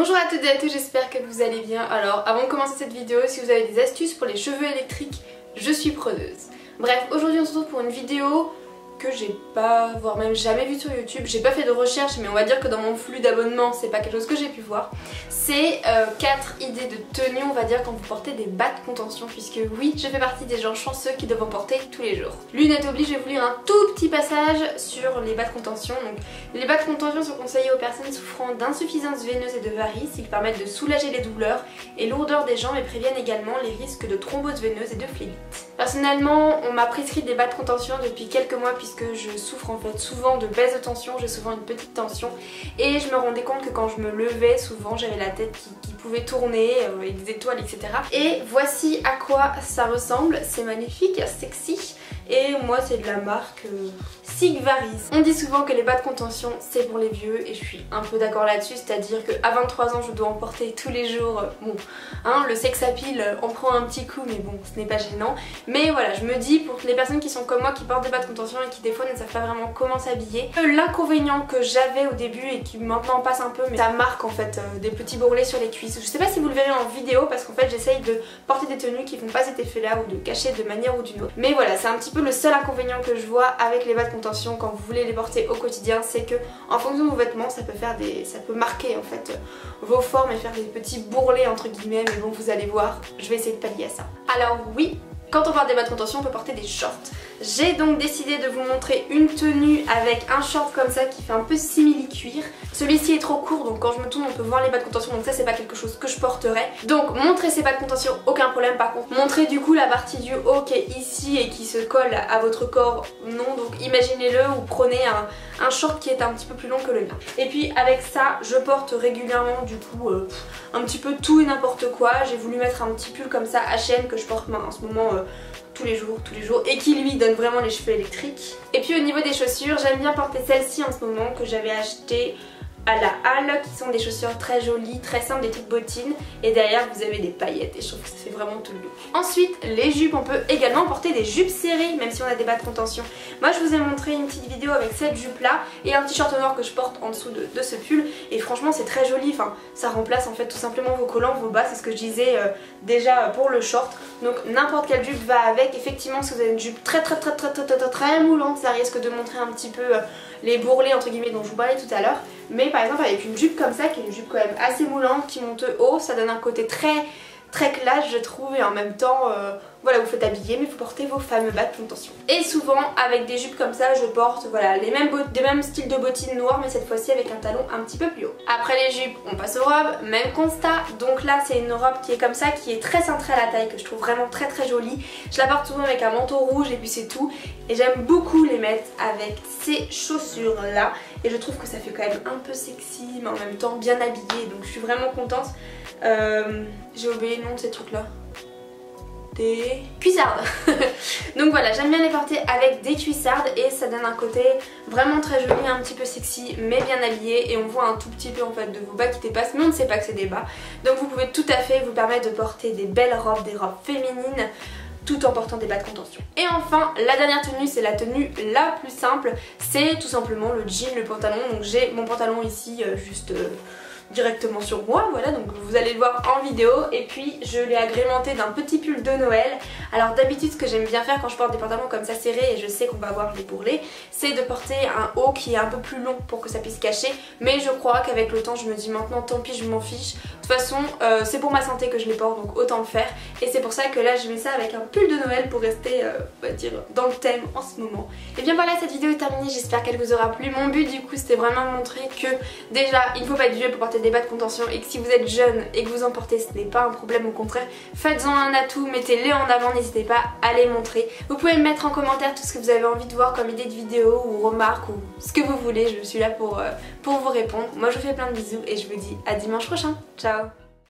Bonjour à toutes et à tous, j'espère que vous allez bien. Alors avant de commencer cette vidéo, si vous avez des astuces pour les cheveux électriques, je suis preneuse. Bref, aujourd'hui on se retrouve pour une vidéo que j'ai pas, voire même jamais vue sur YouTube. J'ai pas fait de recherche, mais on va dire que dans mon flux d'abonnement c'est pas quelque chose que j'ai pu voir. C'est 4 idées de tenue, on va dire, quand vous portez des bas de contention, puisque oui, je fais partie des gens chanceux qui doivent en porter tous les jours. Lunette oblige, je vais vous lire un tout petit passage sur les bas de contention. Donc, les bas de contention sont conseillés aux personnes souffrant d'insuffisance veineuse et de varices. Ils permettent de soulager les douleurs et lourdeurs des jambes et préviennent également les risques de thrombose veineuse et de phlébite. Personnellement, on m'a prescrit des bas de contention depuis quelques mois puisque je souffre en fait souvent de baisse de tension, j'ai souvent une petite tension et je me rendais compte que quand je me levais, souvent j'avais la tête qui pouvait tourner avec des étoiles, etc. Et voici à quoi ça ressemble, c'est magnifique, sexy. Et moi c'est de la marque Sigvaris. On dit souvent que les bas de contention c'est pour les vieux et je suis un peu d'accord là-dessus, c'est-à-dire qu'à 23 ans je dois en porter tous les jours. Bon, hein, le sex appeal en prend un petit coup mais bon, ce n'est pas gênant. Mais voilà, je me dis pour les personnes qui sont comme moi, qui portent des bas de contention et qui des fois ne savent pas vraiment comment s'habiller, l'inconvénient que j'avais au début et qui maintenant passe un peu, mais ça marque en fait des petits bourrelets sur les cuisses. Je sais pas si vous le verrez en vidéo parce qu'en fait j'essaye de porter des tenues qui font pas cet effet là ou de cacher de manière ou d'une autre. Mais voilà, c'est un petit peu le seul inconvénient que je vois avec les bas de contention quand vous voulez les porter au quotidien, c'est que en fonction de vos vêtements ça peut marquer en fait vos formes et faire des petits bourrelets entre guillemets, mais bon vous allez voir, je vais essayer de pallier à ça. Alors oui, quand on porte des bas de contention, on peut porter des shorts. J'ai donc décidé de vous montrer une tenue avec un short comme ça qui fait un peu simili-cuir. Celui-ci est trop court, donc quand je me tourne on peut voir les bas de contention, donc ça c'est pas quelque chose que je porterai. Donc montrer ces bas de contention, aucun problème. Par contre, montrer du coup la partie du haut qui est ici et qui se colle à votre corps, non. Donc imaginez-le ou prenez un short qui est un petit peu plus long que le mien. Et puis avec ça, je porte régulièrement du coup un petit peu tout et n'importe quoi. J'ai voulu mettre un petit pull comme ça H&M que je porte en ce moment tous les jours et qui lui donne vraiment les cheveux électriques. Et puis au niveau des chaussures, j'aime bien porter celles-ci en ce moment que j'avais achetées à la halle, qui sont des chaussures très jolies, très simples, des petites bottines, et derrière vous avez des paillettes et je trouve que ça fait vraiment tout le look. Ensuite les jupes, on peut également porter des jupes serrées même si on a des bas de contention. Moi je vous ai montré une petite vidéo avec cette jupe là et un t-shirt noir que je porte en dessous de ce pull et franchement c'est très joli, enfin ça remplace en fait tout simplement vos collants, vos bas, c'est ce que je disais déjà pour le short. Donc n'importe quelle jupe va avec. Effectivement si vous avez une jupe très moulante, ça risque de montrer un petit peu les bourrelets entre guillemets dont je vous parlais tout à l'heure. Mais par exemple avec une jupe comme ça, qui est une jupe quand même assez moulante, qui monte haut, ça donne un côté très classe je trouve, et en même temps voilà, vous faites habiller mais vous portez vos fameux bas de contention. Et souvent avec des jupes comme ça je porte voilà des mêmes styles de bottines noires, mais cette fois-ci avec un talon un petit peu plus haut. Après les jupes on passe aux robes, même constat. Donc là c'est une robe qui est comme ça, qui est très cintrée à la taille, que je trouve vraiment très jolie. Je la porte souvent avec un manteau rouge et puis c'est tout, et j'aime beaucoup les mettre avec ces chaussures là et je trouve que ça fait quand même un peu sexy mais en même temps bien habillée, donc je suis vraiment contente. J'ai oublié le nom de ces trucs là, des cuissardes. Donc voilà, j'aime bien les porter avec des cuissardes et ça donne un côté vraiment très joli, un petit peu sexy mais bien habillé, et on voit un tout petit peu en fait de vos bas qui dépassent mais on ne sait pas que c'est des bas. Donc vous pouvez tout à fait vous permettre de porter des belles robes, des robes féminines, tout en portant des bas de contention. Et enfin la dernière tenue, c'est la tenue la plus simple, c'est tout simplement le jean, le pantalon. Donc j'ai mon pantalon ici juste directement sur moi, voilà, donc vous allez le voir en vidéo, et puis je l'ai agrémenté d'un petit pull de Noël. Alors d'habitude ce que j'aime bien faire quand je porte des pantalons comme ça serrés et je sais qu'on va avoir les bourrelets, c'est de porter un haut qui est un peu plus long pour que ça puisse cacher, mais je crois qu'avec le temps je me dis maintenant tant pis, je m'en fiche. De toute façon c'est pour ma santé que je les porte, donc autant le faire, et c'est pour ça que là je mets ça avec un pull de Noël pour rester on va dire dans le thème en ce moment. Et bien voilà, cette vidéo est terminée, j'espère qu'elle vous aura plu. Mon but du coup c'était vraiment de montrer que déjà il ne faut pas être vieux pour porter des bas de contention, et que si vous êtes jeune et que vous en portez, ce n'est pas un problème, au contraire faites-en un atout, mettez-les en avant, n'hésitez pas à les montrer. Vous pouvez me mettre en commentaire tout ce que vous avez envie de voir comme idée de vidéo ou remarques ou ce que vous voulez, je suis là pour vous répondre. Moi je vous fais plein de bisous et je vous dis à dimanche prochain, ciao.